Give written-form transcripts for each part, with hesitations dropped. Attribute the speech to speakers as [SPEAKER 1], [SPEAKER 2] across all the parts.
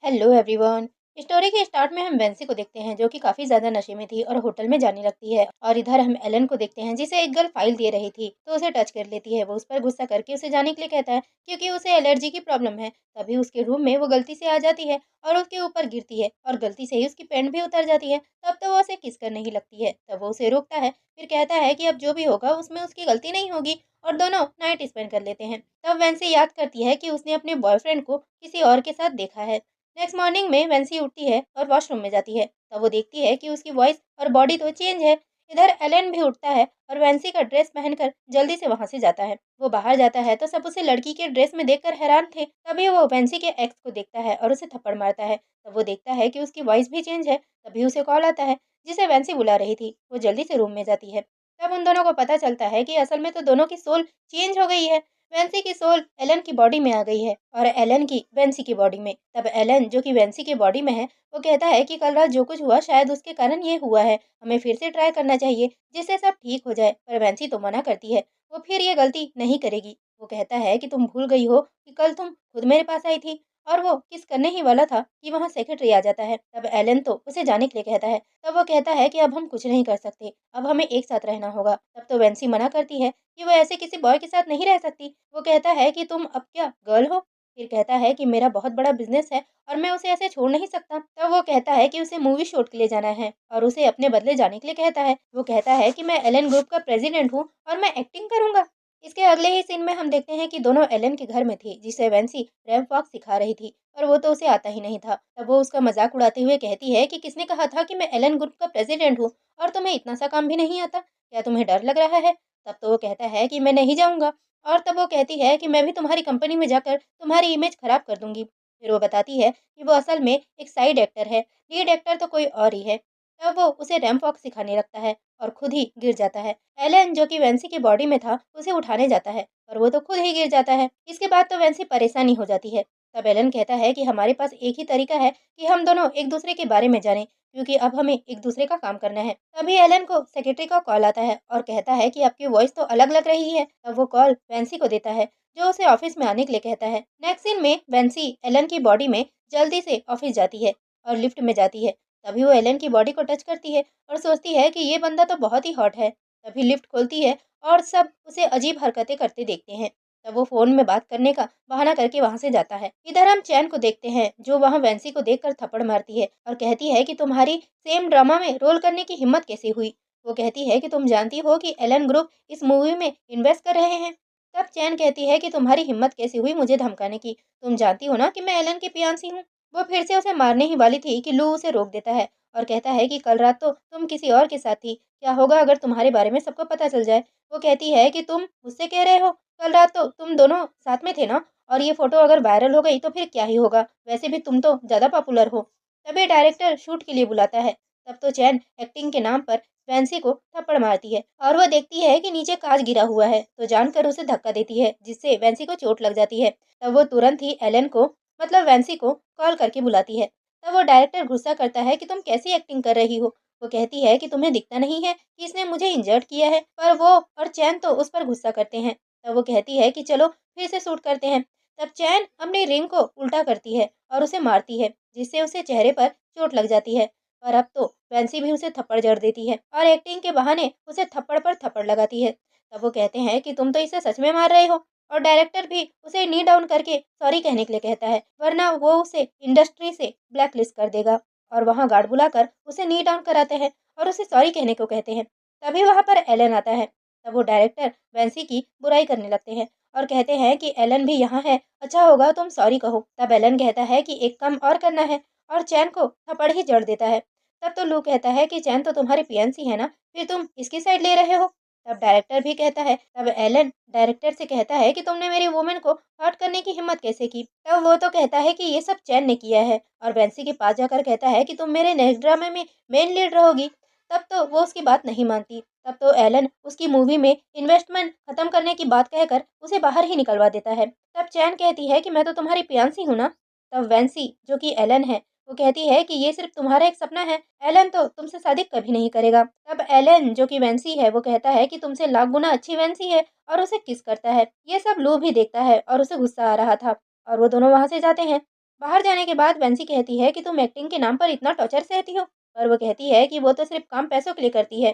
[SPEAKER 1] Hello everyone. Story के start में हम वेंसी को देखते हैं जो कि काफी ज्यादा नशे में थी और होटल में जाने लगती है। और इधर हम एलन को देखते हैं जिसे एक गर्ल फाइल दे रही थी तो उसे टच कर लेती है। वो उस पर गुस्सा करके उसे जाने के लिए कहता है क्योंकि उसे एलर्जी की प्रॉब्लम है। तभी उसके रूम में वो गलती से आ जाती है और उसके ऊपर गिरती है और गलती से ही उसकी पैंट भी उतर जाती है। तब तो वो उसे किस करने ही लगती है। तब वो उसे रोकता है, फिर कहता है कि अब जो भी होगा उसमें उसकी गलती नहीं होगी और दोनों नाइट स्पेंड कर लेते हैं। तब वेंसी याद करती है कि उसने अपने बॉयफ्रेंड को किसी और के साथ देखा है। नेक्स्ट मॉर्निंग में वेंसी उठती है और वॉशरूम में जाती है। तब वो देखती है कि उसकी वॉइस और बॉडी तो चेंज है। इधर एलन भी उठता है और वेंसी का ड्रेस पहनकर जल्दी से वहां से जाता है। वो बाहर जाता है तो सब उसे लड़की के ड्रेस में देखकर हैरान थे। तभी वो वेंसी के एक्स को देखता है और उसे थप्पड़ मारता है। तब वो देखता है कि उसकी वॉइस भी चेंज है। तभी उसे कॉल आता है जिसे वेंसी बुला रही थी। वो जल्दी से रूम में जाती है। तब उन दोनों को पता चलता है कि असल में तो दोनों की सोल चेंज हो गई है। वेंसी की सोल एलन की बॉडी में आ गई है और एलन की वेंसी की बॉडी में। तब एलन जो कि वेंसी की बॉडी में है वो कहता है कि कल रात जो कुछ हुआ शायद उसके कारण ये हुआ है। हमें फिर से ट्राई करना चाहिए जिससे सब ठीक हो जाए। पर वेंसी तो मना करती है, वो फिर ये गलती नहीं करेगी। वो कहता है कि तुम भूल गई हो कि कल तुम खुद मेरे पास आई थी। और वो किस करने ही वाला था कि वहाँ सेक्रेटरी आ जाता है। तब एलन तो उसे जाने के लिए कहता है। तब वो कहता है कि अब हम कुछ नहीं कर सकते, अब हमें एक साथ रहना होगा। तब तो वेंसी मना करती है कि वो ऐसे किसी बॉय के साथ नहीं रह सकती। वो कहता है कि तुम अब क्या गर्ल हो। फिर कहता है कि मेरा बहुत बड़ा बिजनेस है और मैं उसे ऐसे छोड़ नहीं सकता। तब वो कहता है कि उसे मूवी शूट के लिए जाना है और उसे अपने बदले जाने के लिए कहता है। वो कहता है कि मैं एलन ग्रुप का प्रेसिडेंट हूँ और मैं एक्टिंग करूंगा। इसके अगले ही सीन में हम देखते हैं कि दोनों एलन के घर में थे जिसे वेंसी रैंप वॉक सिखा रही थी और वो तो उसे आता ही नहीं था। तब वो उसका मजाक उड़ाते हुए कहती है कि किसने कहा था कि मैं एलन ग्रुप का प्रेसिडेंट हूँ और तुम्हें इतना सा काम भी नहीं आता, क्या तुम्हें डर लग रहा है। तब तो वो कहता है कि मैं नहीं जाऊंगा। और तब वो कहती है कि मैं भी तुम्हारी कंपनी में जाकर तुम्हारी इमेज खराब कर दूंगी। फिर वो बताती है कि वो असल में एक साइड एक्टर है, लीड एक्टर तो कोई और ही है। तब वो उसे रैंप वॉक सिखाने लगता है और खुद ही गिर जाता है। एलन जो कि वेंसी की बॉडी में था उसे उठाने जाता है और वो तो खुद ही गिर जाता है। इसके बाद तो वेंसी परेशानी हो जाती है। तब एलन कहता है कि हमारे पास एक ही तरीका है कि हम दोनों एक दूसरे के बारे में जानें, क्योंकि अब हमें एक दूसरे का काम करना है। तभी एलन को सेक्रेटरी का कॉल आता है और कहता है कि आपकी वॉइस तो अलग लग रही है। तब वो कॉल वेंसी को देता है जो उसे ऑफिस में आने के लिए कहता है। नेक्स्ट सीन में वेंसी एलन की बॉडी में जल्दी से ऑफिस जाती है और लिफ्ट में जाती है। तभी वो एलन की बॉडी को टच करती है और सोचती है कि ये बंदा तो बहुत ही हॉट है। तभी लिफ्ट खोलती है और सब उसे अजीब हरकतें करते देखते हैं। तब वो फोन में बात करने का बहाना करके वहां से जाता है। इधर हम चैन को देखते हैं जो वहां वेंसी को देखकर थप्पड़ मारती है और कहती है कि तुम्हारी सेम ड्रामा में रोल करने की हिम्मत कैसे हुई। वो कहती है कि तुम जानती हो कि एलन ग्रुप इस मूवी में इन्वेस्ट कर रहे हैं। तब चैन कहती है कि तुम्हारी हिम्मत कैसे हुई मुझे धमकाने की, तुम जानती हो ना कि मैं एलन की पियांसी हूँ। वो फिर से उसे मारने ही वाली थी कि लू उसे रोक देता है और कहता है कि कल रात तो तुम किसी और के साथ थी, क्या होगा अगर तुम्हारे बारे में सबको पता चल जाए। वो कहती है कि तुम मुझसे कह रहे हो, कल रात तो तुम दोनों साथ में थे ना, और ये फोटो अगर वायरल हो गई तो फिर क्या ही होगा, वैसे भी तुम तो ज्यादा पॉपुलर हो। तभी डायरेक्टर शूट के लिए बुलाता है। तब तो चैन एक्टिंग के नाम पर फैंसी को थप्पड़ मारती है और वो देखती है कि नीचे कांच गिरा हुआ है तो जानकर उसे धक्का देती है जिससे वैंसी को चोट लग जाती है। तब वो तुरंत ही एलन को मतलब वैंसी को कॉल करके बुलाती है। तब वो डायरेक्टर गुस्सा करता है कि तुम कैसी एक्टिंग कर रही हो। वो कहती है कि तुम्हें दिखता नहीं है कि इसने मुझे इंजर्ड किया है, पर वो और चैन तो उस पर गुस्सा करते हैं। तब वो कहती है कि चलो फिर से शूट करते हैं। तब चैन अपनी रिंग को उल्टा करती है और उसे मारती है जिससे उसे चेहरे पर चोट लग जाती है। और अब तो फैंसी भी उसे थप्पड़ जड़ देती है और एक्टिंग के बहाने उसे थप्पड़ पर थप्पड़ लगाती है। तब वो कहते हैं कि तुम तो इसे सच में मार रहे हो। और डायरेक्टर भी उसे नी डाउन करके सॉरी कहने के लिए कहता है, वरना वो उसे इंडस्ट्री से ब्लैक लिस्ट कर देगा। और वहाँ गार्ड बुलाकर उसे नी डाउन कराते हैं और उसे सॉरी कहने को कहते हैं। तभी वहाँ पर एलन आता है। तब वो डायरेक्टर वैंसी की बुराई करने लगते हैं और कहते हैं कि एलन भी यहाँ है, अच्छा होगा तुम सॉरी कहो। तब एलन कहता है कि एक काम और करना है और चैन को थप्पड़ ही जड़ देता है। तब तो लू कहता है कि चैन तो तुम्हारी पियंसी है ना, फिर तुम इसकी साइड ले रहे हो। तब डायरेक्टर भी कहता है, तब एलन डायरेक्टर से कहता है कि तुमने मेरी वुमेन को हर्ट करने की हिम्मत कैसे की। तब वो तो कहता है कि ये सब चैन ने किया है और वेंसी के पास जाकर कहता है कि तुम मेरे नेक्स्ट ड्रामे में मेन लीड रहोगी। तब तो वो उसकी बात नहीं मानती। तब तो एलन उसकी मूवी में इन्वेस्टमेंट खत्म करने की बात कहकर उसे बाहर ही निकलवा देता है। तब चैन कहती है कि मैं तो तुम्हारी पियांसी हूँ ना। तब वेंसी जो कि एलन है वो कहती है कि ये सिर्फ तुम्हारा एक सपना है, एलन तो तुमसे शादी कभी नहीं करेगा। तब एलन जो कि वेंसी है वो कहता है कि तुमसे लाख गुना अच्छी वेंसी है और उसे किस करता है। ये सब लू भी देखता है और उसे गुस्सा आ रहा था और वो दोनों वहां से जाते हैं। बाहर जाने के बाद वेंसी कहती है कि तुम एक्टिंग के नाम पर इतना टॉर्चर सहती हो, पर वो कहती है कि वो तो सिर्फ काम पैसों के लिए करती है।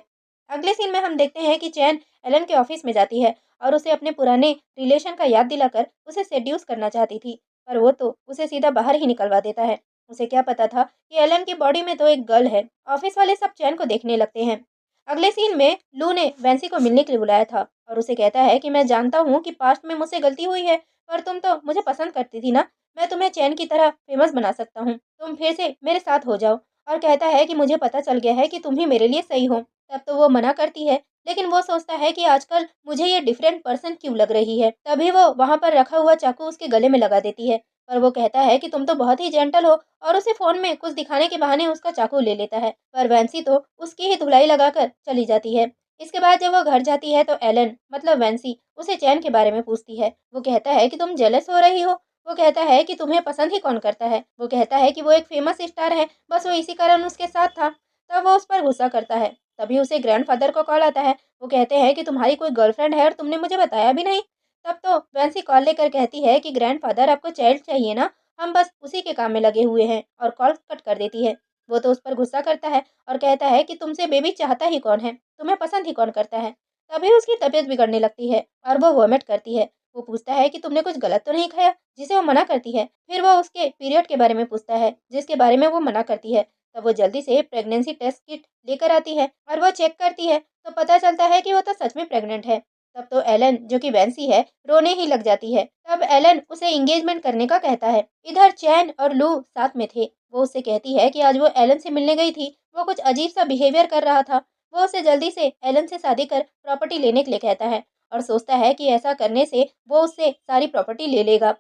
[SPEAKER 1] अगले सीन में हम देखते हैं कि चैन एलन के ऑफिस में जाती है और उसे अपने पुराने रिलेशन का याद दिलाकर उसे सेड्यूस करना चाहती थी, पर वो तो उसे सीधा बाहर ही निकलवा देता है। उसे क्या पता था कि एलन की बॉडी में तो एक गर्ल है। ऑफिस वाले सब चैन को देखने लगते हैं। अगले सीन में लू ने वेंसी को मिलने के लिए बुलाया था और उसे कहता है कि मैं जानता हूँ कि पास्ट में मुझसे गलती हुई है, पर तुम तो मुझे पसंद करती थी ना। मैं तुम्हें चैन की तरह फेमस बना सकता हूँ, तुम फिर से मेरे साथ हो जाओ। और कहता है कि मुझे पता चल गया है कि तुम ही मेरे लिए सही हो। तब तो वो मना करती है, लेकिन वो सोचता है कि आजकल मुझे ये डिफरेंट पर्सन क्यों लग रही है। तभी वो वहाँ पर रखा हुआ चाकू उसके गले में लगा देती है। पर वो कहता है कि तुम तो बहुत ही जेंटल हो, और उसे फोन में कुछ दिखाने के बहाने उसका चाकू ले लेता है। पर वैंसी तो उसकी ही धुलाई लगाकर चली जाती है। इसके बाद जब वो घर जाती है तो एलन मतलब वैंसी उसे चैन के बारे में पूछती है। वो कहता है कि तुम जेलस हो रही हो। वो कहता है कि तुम्हें पसंद ही कौन करता है। वो कहता है कि वो एक फेमस स्टार है, बस वो इसी कारण उसके साथ था। तब वो उस पर गुस्सा करता है। तभी उसे ग्रैंडफादर को कॉल आता है। वो कहते हैं कि तुम्हारी कोई गर्लफ्रेंड है और तुमने मुझे बताया भी नहीं। तब तो वैंसी कॉल लेकर कहती है कि ग्रैंडफादर आपको चाइल्ड चाहिए ना, हम बस उसी के काम में लगे हुए हैं, और कॉल कट कर देती है। वो तो उस पर गुस्सा करता है और कहता है कि तुमसे बेबी चाहता ही कौन है, तुम्हें पसंद ही कौन करता है। तभी उसकी तबीयत बिगड़ने लगती है और वो वॉमिट करती है। वो पूछता है कि तुमने कुछ गलत तो नहीं खाया, जिसे वो मना करती है। फिर वो उसके पीरियड के बारे में पूछता है, जिसके बारे में वो मना करती है। तब वो जल्दी से प्रेगनेंसी टेस्ट किट लेकर आती है और वो चेक करती है, तो पता चलता है कि वो तो सच में प्रेग्नेंट है। तब तो एलन जो कि वैंसी है रोने ही लग जाती है। तब एलन उसे एंगेजमेंट करने का कहता है। इधर चैन और लू साथ में थे। वो उससे कहती है कि आज वो एलन से मिलने गई थी, वो कुछ अजीब सा बिहेवियर कर रहा था। वो उसे जल्दी से एलन से शादी कर प्रॉपर्टी लेने के लिए कहता है और सोचता है कि ऐसा करने से वो उससे सारी प्रॉपर्टी ले लेगा।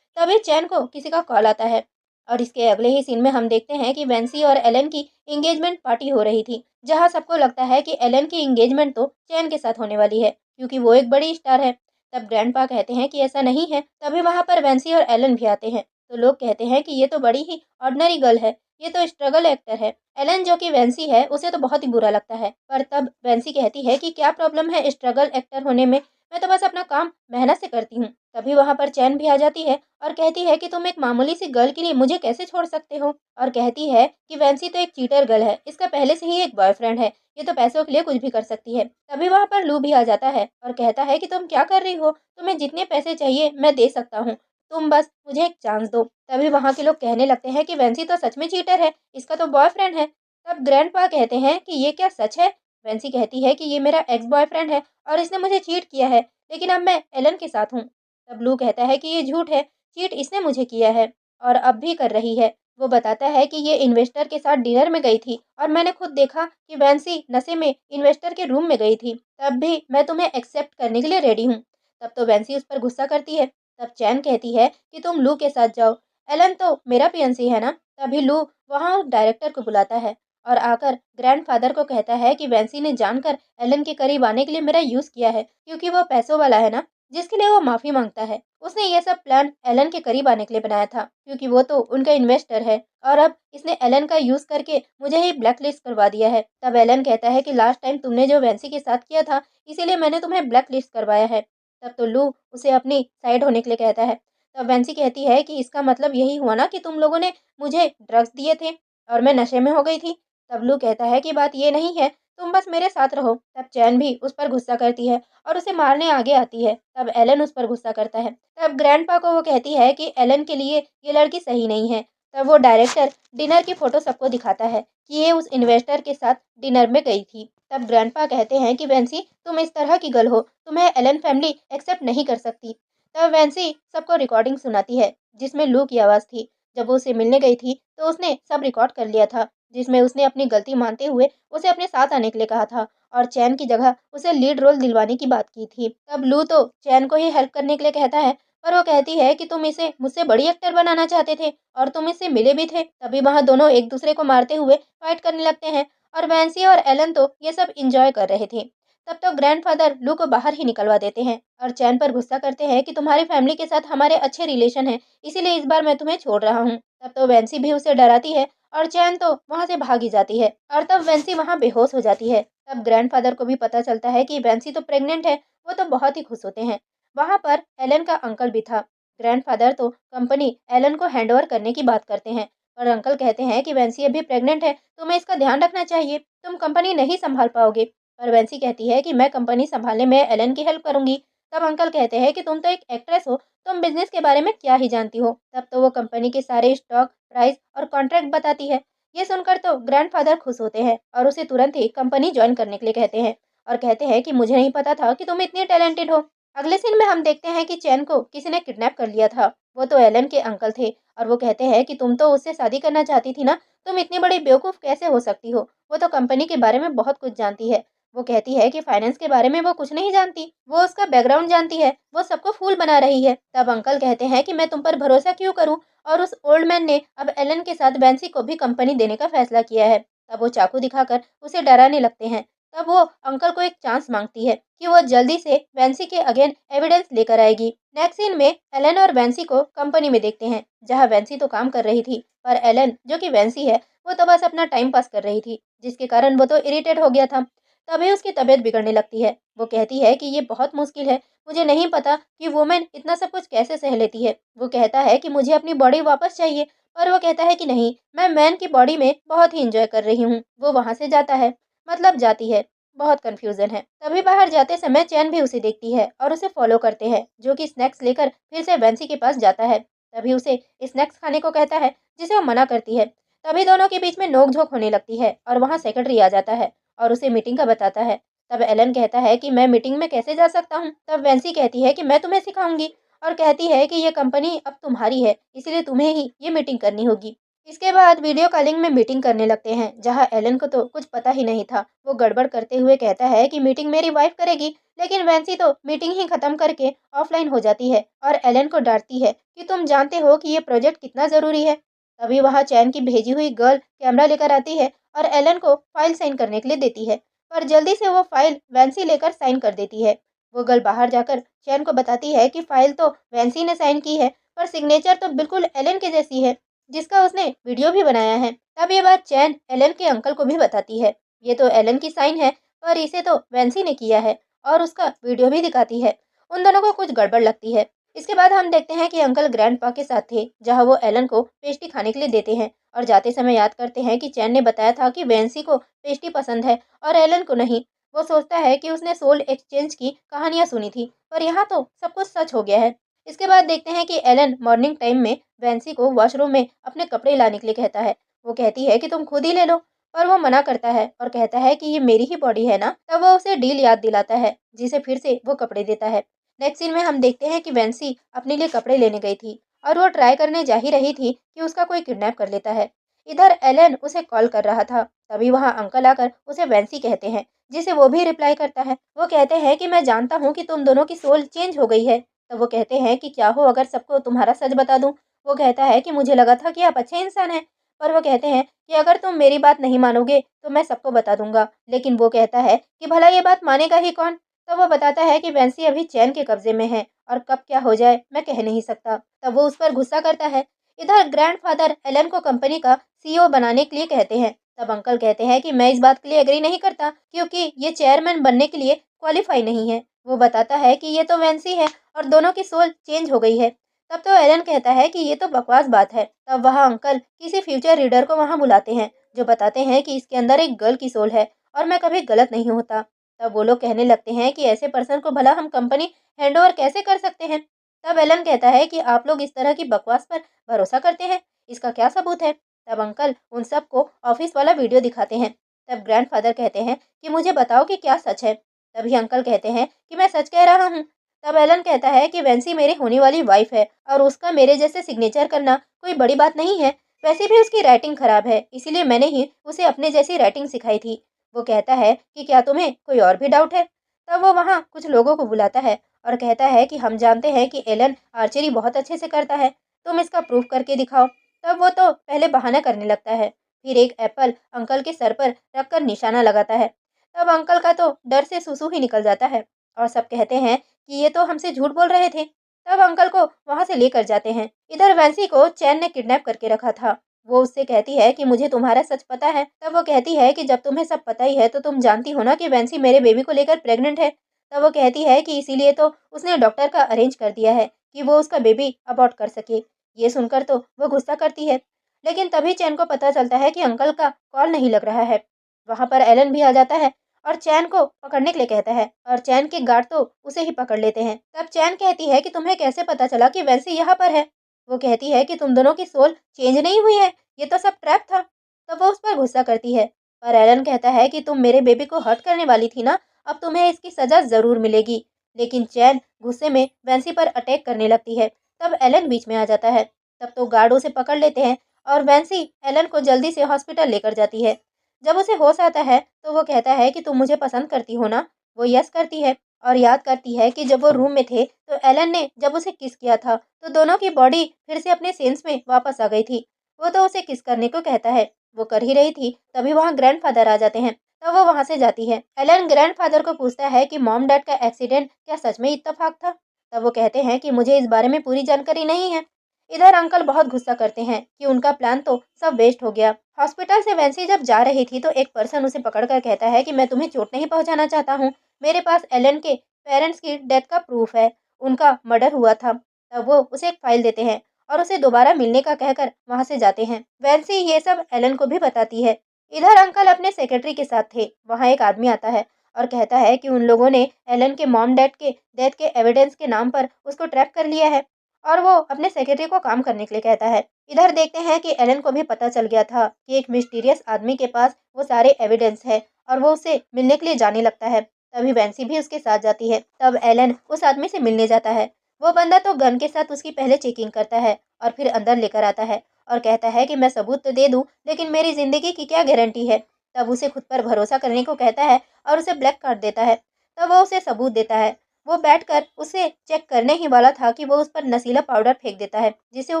[SPEAKER 1] तभी चैन को किसी का कॉल आता है और इसके अगले ही सीन में हम देखते हैं कि वेंसी और एलन की एंगेजमेंट पार्टी हो रही थी, जहां सबको लगता है कि एलन की एंगेजमेंट तो चैन के साथ होने वाली है, क्योंकि वो एक बड़ी स्टार है। तब ग्रैंडपा कहते हैं कि ऐसा नहीं है। तभी वहां पर वेंसी और एलन भी आते हैं, तो लोग कहते हैं कि ये तो बड़ी ही ऑर्डिनरी गर्ल है, ये तो स्ट्रगल एक्टर है। एलन जो कि वेंसी है उसे तो बहुत ही बुरा लगता है, पर तब वेंसी कहती है कि क्या प्रॉब्लम है स्ट्रगल एक्टर होने में, मैं तो बस अपना काम मेहनत से करती हूँ। तभी वहां पर चैन भी आ जाती है और कहती है कि तुम एक मामूली सी गर्ल के लिए मुझे कैसे छोड़ सकते हो, और कहती है कि वैंसी तो एक चीटर गर्ल है, इसका पहले से ही एक बॉयफ्रेंड है, ये तो पैसों के लिए कुछ भी कर सकती है। तभी वहां पर लू भी आ जाता है और कहता है कि तुम क्या कर रही हो, तुम्हें जितने पैसे चाहिए मैं दे सकता हूँ, तुम बस मुझे एक चांस दो। तभी वहां के लोग कहने लगते हैं कि वैंसी तो सच में चीटर है, इसका तो बॉयफ्रेंड है। तब ग्रैंडपा कहते हैं कि ये क्या सच है। वैंसी कहती है कि ये मेरा एक्स बॉयफ्रेंड है और इसने मुझे चीट किया है, लेकिन अब मैं एलन के साथ हूँ। तब लू कहता है कि ये झूठ है, चीट इसने मुझे किया है और अब भी कर रही है। वो बताता है कि ये इन्वेस्टर के साथ डिनर में गई थी और मैंने खुद देखा कि वैंसी नशे में इन्वेस्टर के रूम में गई थी, तब भी मैं तुम्हें एक्सेप्ट करने के लिए रेडी हूँ। तब तो वैंसी उस पर गुस्सा करती है। तब चैन कहती है कि तुम लू के साथ जाओ, एलन तो मेरा फियांसी है ना। तभी लू वहाँ डायरेक्टर को बुलाता है और आकर ग्रैंडफादर को कहता है कि वैंसी ने जानकर एलन के करीब आने के लिए मेरा यूज किया है, क्योंकि वो पैसों वाला है ना, जिसके लिए वो माफी मांगता है। उसने ये सब प्लान एलन के करीब आने के लिए बनाया था, क्योंकि वो तो उनका इन्वेस्टर है, और अब इसने एलन का यूज करके मुझे ही ब्लैकलिस्ट करवा दिया है। तब एलन कहता है कि लास्ट टाइम तुमने जो वैंसी के साथ किया था, इसीलिए मैंने तुम्हें ब्लैकलिस्ट करवाया है। तब तो लू उसे अपनी साइड होने के लिए कहता है। तब वैंसी कहती है कि इसका मतलब यही हुआ ना कि तुम लोगों ने मुझे ड्रग्स दिए थे और मैं नशे में हो गई थी। तब लू कहता है कि बात ये नहीं है, तुम बस मेरे साथ रहो। तब चैन भी उस पर गुस्सा करती है और उसे मारने आगे आती है। तब एलन उस पर गुस्सा करता है। तब ग्रैंडपा को वो कहती है कि एलन के लिए ये लड़की सही नहीं है। तब वो डायरेक्टर डिनर की फोटो सबको दिखाता है कि ये उस इन्वेस्टर के साथ डिनर में गई थी। तब ग्रैंडपा कहते हैं कि वैंसी तुम इस तरह की गर्ल हो, तुम्हें एलन फैमिली एक्सेप्ट नहीं कर सकती। तब वैंसी सबको रिकॉर्डिंग सुनाती है जिसमें लू की आवाज़ थी। जब वो उसे मिलने गई थी तो उसने सब रिकॉर्ड कर लिया था, जिसमें उसने अपनी गलती मानते हुए उसे अपने साथ आने के लिए कहा था और चैन की जगह उसे लीड रोल दिलवाने की बात की थी। तब लू तो चैन को ही हेल्प करने के लिए कहता है, पर वो कहती है कि तुम इसे मुझसे बड़ी एक्टर बनाना चाहते थे और तुम इससे मिले भी थे। तभी वहाँ दोनों एक दूसरे को मारते हुए फाइट करने लगते हैं और वैंसी और एलन तो ये सब इंजॉय कर रहे थे। तब तो ग्रैंडफादर लू को बाहर ही निकलवा देते हैं और चैन पर गुस्सा करते हैं कि तुम्हारी फैमिली के साथ हमारे अच्छे रिलेशन हैं, इसीलिए इस बार मैं तुम्हें छोड़ रहा हूँ। तब तो वैंसी भी उसे डराती है और चैन तो वहाँ से भागी जाती है और तब वैंसी वहाँ बेहोश हो जाती है। तब ग्रैंडफादर को भी पता चलता है कि वैंसी तो प्रेग्नेंट है। वो तो बहुत ही खुश होते हैं। वहाँ पर एलन का अंकल भी था ग्रैंडफादर तो कंपनी एलन को हैंडओवर करने की बात करते हैं, पर अंकल कहते हैं कि वेंसी अभी प्रेग्नेंट है, तुम्हें इसका ध्यान रखना चाहिए, तुम कंपनी नहीं संभाल पाओगे। पर वेंसी कहती है कि मैं कंपनी संभालने में एलन की हेल्प करूंगी। तब अंकल कहते हैं कि तुम तो एक एक्ट्रेस हो, तुम बिजनेस के बारे में क्या ही जानती हो। तब तो वो कंपनी के सारे स्टॉक, प्राइस और कॉन्ट्रैक्ट बताती है। ये सुनकर तो ग्रैंडफादर खुश होते हैं और उसे तुरंत ही कंपनी ज्वाइन करने के लिए कहते हैं और कहते हैं कि मुझे नहीं पता था कि तुम इतनी टैलेंटेड हो। अगले सीन में हम देखते हैं कि चैन को किसी ने किडनैप कर लिया था। वो तो एलन के अंकल थे और वो कहते हैं कि तुम तो उससे शादी करना चाहती थी ना, तुम इतनी बड़ी बेवकूफ़ कैसे हो सकती हो? वो तो कंपनी के बारे में बहुत कुछ जानती है। वो कहती है कि फाइनेंस के बारे में वो कुछ नहीं जानती, वो उसका बैकग्राउंड जानती है, वो सबको फूल बना रही है। तब अंकल कहते हैं कि मैं तुम पर भरोसा क्यों करूं? और उस ओल्ड मैन ने अब एलन के साथ बेंसी को भी कंपनी देने का फैसला किया है। तब वो चाकू दिखाकर उसे डराने लगते हैं। तब वो अंकल को एक चांस मांगती है कि वो जल्दी से वेंसी के अगेन एविडेंस लेकर आएगी। नेक्स्ट सीन में एलन और वेंसी को कंपनी में देखते हैं, जहां वेंसी तो काम कर रही थी, पर एलन जो कि वेंसी है, वो तो बस अपना टाइम पास कर रही थी, जिसके कारण वो तो इरिटेट हो गया था। तभी उसकी तबीयत बिगड़ने लगती है। वो कहती है कि ये बहुत मुश्किल है, मुझे नहीं पता कि वुमेन इतना सब कुछ कैसे सह लेती है। वो कहता है कि मुझे अपनी बॉडी वापस चाहिए, पर वो कहता है कि नहीं, मैं मैन की बॉडी में बहुत ही इंजॉय कर रही हूँ। वो वहां से जाता है, मतलब जाती है। बहुत कंफ्यूजन है। तभी बाहर जाते समय चैन भी उसे देखती है और उसे फॉलो करते हैं, जो कि स्नैक्स लेकर फिर से वेंसी के पास जाता है। तभी उसे स्नैक्स खाने को कहता है, जिसे वो मना करती है। तभी दोनों के बीच में नोक-झोंक होने लगती है और वहाँ सेक्रेटरी आ जाता है और उसे मीटिंग का बताता है। तब एलन कहता है कि मैं मीटिंग में कैसे जा सकता हूँ? तब वेंसी कहती है कि मैं तुम्हें सिखाऊंगी और कहती है कि ये कंपनी अब तुम्हारी है, इसलिए तुम्हें ही ये मीटिंग करनी होगी। इसके बाद वीडियो कॉलिंग में मीटिंग करने लगते हैं, जहां एलन को तो कुछ पता ही नहीं था। वो गड़बड़ करते हुए कहता है कि मीटिंग मेरी वाइफ करेगी, लेकिन वैंसी तो मीटिंग ही खत्म करके ऑफलाइन हो जाती है और एलन को डांटती है कि तुम जानते हो कि ये प्रोजेक्ट कितना जरूरी है। तभी वहां चैन की भेजी हुई गर्ल कैमरा लेकर आती है और एलन को फाइल साइन करने के लिए देती है, पर जल्दी से वो फाइल वैंसी लेकर साइन कर देती है। वो गर्ल बाहर जाकर चैन को बताती है कि फाइल तो वैंसी ने साइन की है, पर सिग्नेचर तो बिल्कुल एलन के जैसी है, जिसका उसने वीडियो भी बनाया है। तब ये बात चैन एलन के अंकल को भी बताती है। ये तो एलन की साइन है, पर इसे तो वैंसी ने किया है और उसका वीडियो भी दिखाती है। उन दोनों को कुछ गड़बड़ लगती है। इसके बाद हम देखते हैं कि अंकल ग्रैंडपा के साथ थे, जहां वो एलन को पेस्ट्री खाने के लिए देते हैं और जाते समय याद करते हैं कि चैन ने बताया था कि वैंसी को पेस्ट्री पसंद है और एलन को नहीं। वो सोचता है कि उसने सोल एक्सचेंज की कहानियां सुनी थी, पर यहाँ तो सब कुछ सच हो गया है। इसके बाद देखते हैं कि एलन मॉर्निंग टाइम में वैंसी को वॉशरूम में अपने कपड़े लाने के लिए कहता है। वो कहती है कि तुम खुद ही ले लो, पर वो मना करता है और कहता है कि ये मेरी ही बॉडी है ना। तब वो उसे डील याद दिलाता है, जिसे फिर से वो कपड़े देता है। नेक्स्ट सीन में हम देखते हैं कि वैंसी अपने लिए कपड़े लेने गई थी और वो ट्राई करने जा ही रही थी कि उसका कोई किडनैप कर लेता है। इधर एलन उसे कॉल कर रहा था। तभी वहाँ अंकल आकर उसे वैंसी कहते हैं, जिसे वो भी रिप्लाई करता है। वो कहते हैं कि मैं जानता हूँ कि तुम दोनों की सोल चेंज हो गई है। तब वो कहते हैं कि क्या हो अगर सबको तुम्हारा सच बता दूं? वो कहता है कि मुझे लगा था कि आप अच्छे इंसान हैं। पर वो कहते हैं कि अगर तुम मेरी बात नहीं मानोगे तो मैं सबको बता दूंगा। लेकिन वो कहता है कि भला ये बात मानेगा ही कौन? तब वो बताता है कि वैंसी अभी चैन के कब्जे में है और कब क्या हो जाए मैं कह नहीं सकता। तब वो उस पर गुस्सा करता है। इधर ग्रैंडफादर एलन को कंपनी का सीईओ बनाने के लिए कहते हैं। तब अंकल कहते हैं कि मैं इस बात के लिए एग्री नहीं करता, क्योंकि ये चेयरमैन बनने के लिए क्वालिफाई नहीं है। वो बताता है कि ये तो वैंसी है और दोनों की सोल चेंज हो गई है। तब तो एलन कहता है कि ये तो बकवास बात है। तब वहाँ अंकल किसी फ्यूचर रीडर को वहाँ बुलाते हैं, जो बताते हैं कि इसके अंदर एक गर्ल की सोल है और मैं कभी गलत नहीं होता। तब वो लोग कहने लगते हैं कि ऐसे पर्सन को भला हम कंपनी हैंडओवर कैसे कर सकते हैं। तब एलन कहता है कि आप लोग इस तरह की बकवास पर भरोसा करते हैं, इसका क्या सबूत है? तब अंकल उन सबको ऑफिस वाला वीडियो दिखाते हैं। तब ग्रैंडफादर कहते हैं कि मुझे बताओ कि क्या सच है। तभी अंकल कहते हैं कि मैं सच कह रहा हूँ। तब एलन कहता है कि वैंसी मेरी होने वाली वाइफ है और उसका मेरे जैसे सिग्नेचर करना कोई बड़ी बात नहीं है। वैसे भी उसकी राइटिंग खराब है, इसीलिए मैंने ही उसे अपने जैसी राइटिंग सिखाई थी। वो कहता है कि क्या तुम्हें कोई और भी डाउट है? तब वो वहाँ कुछ लोगों को बुलाता है और कहता है कि हम जानते हैं कि एलन आर्चरी बहुत अच्छे से करता है, तुम इसका प्रूफ करके दिखाओ। तब वो तो पहले बहाना करने लगता है, फिर एक एप्पल अंकल के सर पर रखकर निशाना लगाता है। तब अंकल का तो डर से सुसु ही निकल जाता है और सब कहते हैं कि ये तो हमसे झूठ बोल रहे थे। तब अंकल को वहां से लेकर जाते हैं। इधर वैंसी को चैन ने किडनैप करके रखा था। वो उससे कहती है कि मुझे तुम्हारा सच पता है। तब वो कहती है कि जब तुम्हें सब पता ही है तो तुम जानती हो ना कि वैंसी मेरे बेबी को लेकर प्रेग्नेंट है। तब वो कहती है कि इसीलिए तो उसने डॉक्टर का अरेंज कर दिया है कि वो उसका बेबी अबॉर्ट कर सके। ये सुनकर तो वो गुस्सा करती है, लेकिन तभी चैन को पता चलता है कि अंकल का कॉल नहीं लग रहा है। वहाँ पर एलन भी आ जाता है और चैन को पकड़ने के लिए कहता है, और चैन के गार्ड तो उसे ही पकड़ लेते हैं। तब चैन कहती है कि तुम्हें कैसे पता चला कि वैसे यहाँ पर है? वो कहती है कि तुम दोनों की सोल चेंज नहीं हुई है, ये तो सब ट्रैप था। तब वो उस पर गुस्सा करती है, पर एलन कहता है कि तुम मेरे बेबी को हर्ट करने वाली थी ना, अब तुम्हें इसकी सजा जरूर मिलेगी। लेकिन चैन गुस्से में वैंसी पर अटैक करने लगती है। तब एलन बीच में आ जाता है। तब तो गार्ड उसे पकड़ लेते हैं और वैंसी एलन को जल्दी से हॉस्पिटल लेकर जाती है। जब उसे होश आता है तो वो कहता है कि तुम मुझे पसंद करती हो ना? वो यस करती है और याद करती है कि जब वो रूम में थे तो एलन ने जब उसे किस किया था तो दोनों की बॉडी फिर से अपने सेंस में वापस आ गई थी। वो तो उसे किस करने को कहता है। वो कर ही रही थी तभी वहाँ ग्रैंडफादर आ जाते हैं। तब वो वहाँ से जाती है। एलन ग्रैंडफादर को पूछता है कि मॉम डैड का एक्सीडेंट क्या सच में इत्तेफाक था? तब वो कहते हैं कि मुझे इस बारे में पूरी जानकारी नहीं है। इधर अंकल बहुत गुस्सा करते हैं कि उनका प्लान तो सब वेस्ट हो गया। हॉस्पिटल से वैंसी जब जा रही थी तो एक पर्सन उसे पकड़कर कहता है कि मैं तुम्हें चोट नहीं पहुंचाना चाहता हूँ, मेरे पास एलन के पेरेंट्स की डेथ का प्रूफ है, उनका मर्डर हुआ था। तब वो उसे एक फाइल देते हैं और उसे दोबारा मिलने का कहकर वहां से जाते हैं। वैंसी ये सब एलन को भी बताती है। इधर अंकल अपने सेक्रेटरी के साथ थे। वहाँ एक आदमी आता है और कहता है कि उन लोगों ने एलन के मॉम डैड के डेथ के एविडेंस के नाम पर उसको ट्रैप कर लिया है और वो अपने सेक्रेटरी को काम करने के लिए कहता है। इधर देखते हैं कि एलन को भी पता चल गया था कि एक मिस्टीरियस आदमी के पास वो सारे एविडेंस है और वो उसे मिलने के लिए जाने लगता है। तभी वैंसी भी उसके साथ जाती है। तब एलन उस आदमी से मिलने जाता है। वो बंदा तो गन के साथ उसकी पहले चेकिंग करता है और फिर अंदर लेकर आता है और कहता है कि मैं सबूत तो दे दूं, लेकिन मेरी जिंदगी की क्या गारंटी है। तब उसे खुद पर भरोसा करने को कहता है और उसे ब्लैक कार्ड देता है। तब वो उसे सबूत देता है। वो बैठकर उसे चेक करने ही वाला था कि वो उस पर नशीला पाउडर फेंक देता है, जिससे वो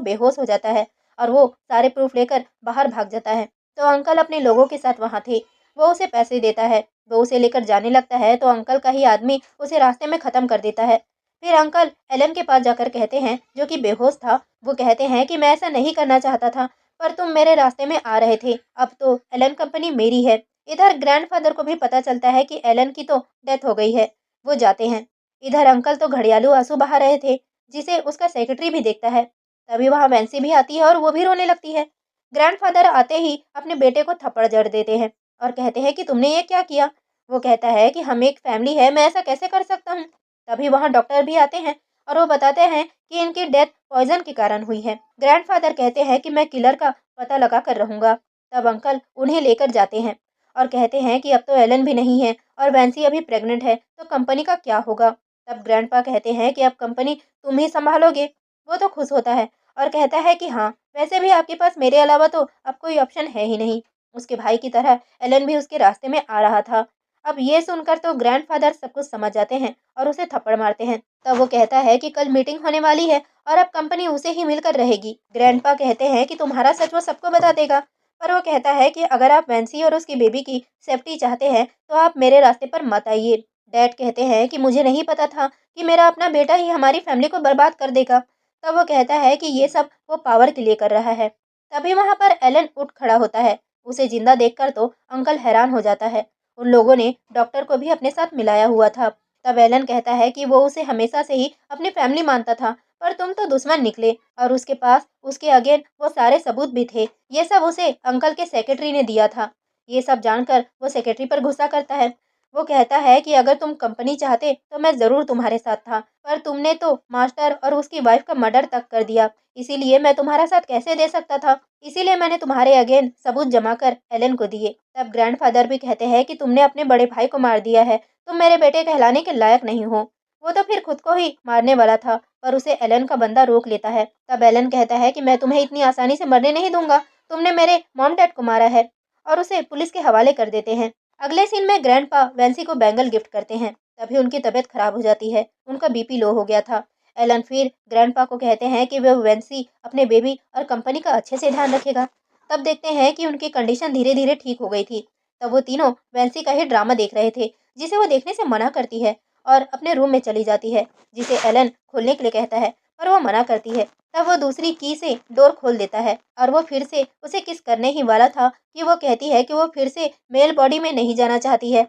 [SPEAKER 1] बेहोश हो जाता है और वो सारे प्रूफ लेकर बाहर भाग जाता है। तो अंकल अपने लोगों के साथ वहाँ थे। वो उसे पैसे देता है। वो उसे लेकर जाने लगता है तो अंकल का ही आदमी उसे रास्ते में ख़त्म कर देता है। फिर अंकल एलन के पास जाकर कहते हैं, जो कि बेहोश था, वो कहते हैं कि मैं ऐसा नहीं करना चाहता था, पर तुम मेरे रास्ते में आ रहे थे, अब तो एलन कंपनी मेरी है। इधर ग्रैंडफादर को भी पता चलता है कि एलन की तो डेथ हो गई है। वो जाते हैं। इधर अंकल तो घड़ियालू आंसू बहा रहे थे, जिसे उसका सेक्रेटरी भी देखता है। तभी वहाँ वैंसी भी आती है और वो भी रोने लगती है। ग्रैंडफादर आते ही अपने बेटे को थप्पड़ जड़ देते हैं और कहते हैं कि तुमने ये क्या किया? वो कहता है कि हम एक फैमिली है, मैं ऐसा कैसे कर सकता हूँ। तभी वहाँ डॉक्टर भी आते हैं और वो बताते हैं कि इनकी डेथ पॉइजन के कारण हुई है। ग्रैंडफादर कहते हैं कि मैं किलर का पता लगा कर रहूंगा। तब अंकल उन्हें लेकर जाते हैं और कहते हैं कि अब तो एलन भी नहीं है और वैंसी अभी प्रेग्नेंट है, तो कंपनी का क्या होगा। तब ग्रैंडपा कहते हैं कि अब कंपनी तुम ही संभालोगे। वो तो खुश होता है और कहता है कि हाँ, वैसे भी आपके पास मेरे अलावा तो अब कोई ऑप्शन है ही नहीं। उसके भाई की तरह एलन भी उसके रास्ते में आ रहा था। अब ये सुनकर तो ग्रैंडफादर सब कुछ समझ जाते हैं और उसे थप्पड़ मारते हैं। तब वो कहता है कि कल मीटिंग होने वाली है और अब कंपनी उसे ही मिलकर रहेगी। ग्रैंडपा कहते हैं कि तुम्हारा सच वो सबको बता देगा। पर वो कहता है कि अगर आप वैंसी और उसकी बेबी की सेफ्टी चाहते हैं तो आप मेरे रास्ते पर मत आइए। डैड कहते हैं कि मुझे नहीं पता था कि मेरा अपना बेटा ही हमारी फैमिली को बर्बाद कर देगा। तब वो कहता है कि ये सब वो पावर के लिए कर रहा है। तभी वहाँ पर एलन उठ खड़ा होता है। उसे जिंदा देखकर तो अंकल हैरान हो जाता है। उन लोगों ने डॉक्टर को भी अपने साथ मिलाया हुआ था। तब एलन कहता है कि वो उसे हमेशा से ही अपनी फैमिली मानता था, पर तुम तो दुश्मन निकले और उसके पास उसके अगेन वो सारे सबूत भी थे। ये सब उसे अंकल के सेक्रेटरी ने दिया था। ये सब जानकर वो सेक्रेटरी पर गुस्सा करता है। वो कहता है कि अगर तुम कंपनी चाहते तो मैं ज़रूर तुम्हारे साथ था, पर तुमने तो मास्टर और उसकी वाइफ का मर्डर तक कर दिया, इसीलिए मैं तुम्हारा साथ कैसे दे सकता था। इसीलिए मैंने तुम्हारे अगेन सबूत जमा कर एलन को दिए। तब ग्रैंडफादर भी कहते हैं कि तुमने अपने बड़े भाई को मार दिया है, तुम मेरे बेटे कहलाने के लायक नहीं हो। वो तो फिर खुद को ही मारने वाला था, पर उसे एलन का बंदा रोक लेता है। तब एलन कहता है कि मैं तुम्हें इतनी आसानी से मरने नहीं दूंगा, तुमने मेरे मॉम डैड को मारा है, और उसे पुलिस के हवाले कर देते हैं। अगले सीन में ग्रैंडपा वैंसी को बैंगल गिफ्ट करते हैं। तभी उनकी तबीयत खराब हो जाती है। उनका बीपी लो हो गया था। एलन फिर ग्रैंडपा को कहते हैं कि वह वैंसी अपने बेबी और कंपनी का अच्छे से ध्यान रखेगा। तब देखते हैं कि उनकी कंडीशन धीरे धीरे ठीक हो गई थी। तब वो तीनों वैंसी का ही ड्रामा देख रहे थे, जिसे वो देखने से मना करती है और अपने रूम में चली जाती है, जिसे एलन खोलने के लिए कहता है, पर वो मना करती है। तब वो दूसरी की से डोर खोल देता है और वो फिर से उसे किस करने ही वाला था कि वो कहती है कि वो फिर से मेल बॉडी में नहीं जाना चाहती है।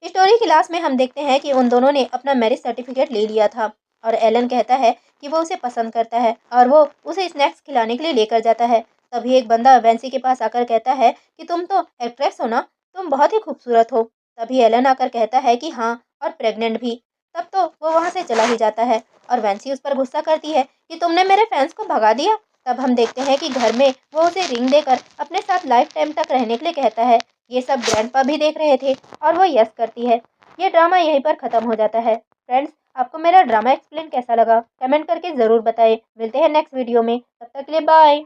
[SPEAKER 1] स्टोरी की लास्ट में हम देखते हैं कि उन दोनों ने अपना मैरिज सर्टिफिकेट ले लिया था और एलन कहता है कि वो उसे पसंद करता है और वो उसे स्नैक्स खिलाने के लिए लेकर जाता है। तभी एक बंदा वेंसी के पास आकर कहता है कि तुम तो एक्ट्रेस हो ना, तुम बहुत ही खूबसूरत हो। तभी एलन आकर कहता है कि हाँ, और प्रेग्नेंट भी। तब तो वो वहाँ से चला ही जाता है और वेंसी उस पर गुस्सा करती है कि तुमने मेरे फैंस को भगा दिया। तब हम देखते हैं कि घर में वो उसे रिंग देकर अपने साथ लाइफ टाइम तक रहने के लिए कहता है। ये सब ग्रैंडपा भी देख रहे थे और वो यस करती है। ये ड्रामा यहीं पर खत्म हो जाता है। फ्रेंड्स, आपको मेरा ड्रामा एक्सप्लेन कैसा लगा कमेंट करके ज़रूर बताएं। मिलते हैं नेक्स्ट वीडियो में, तब तक के लिए बाय।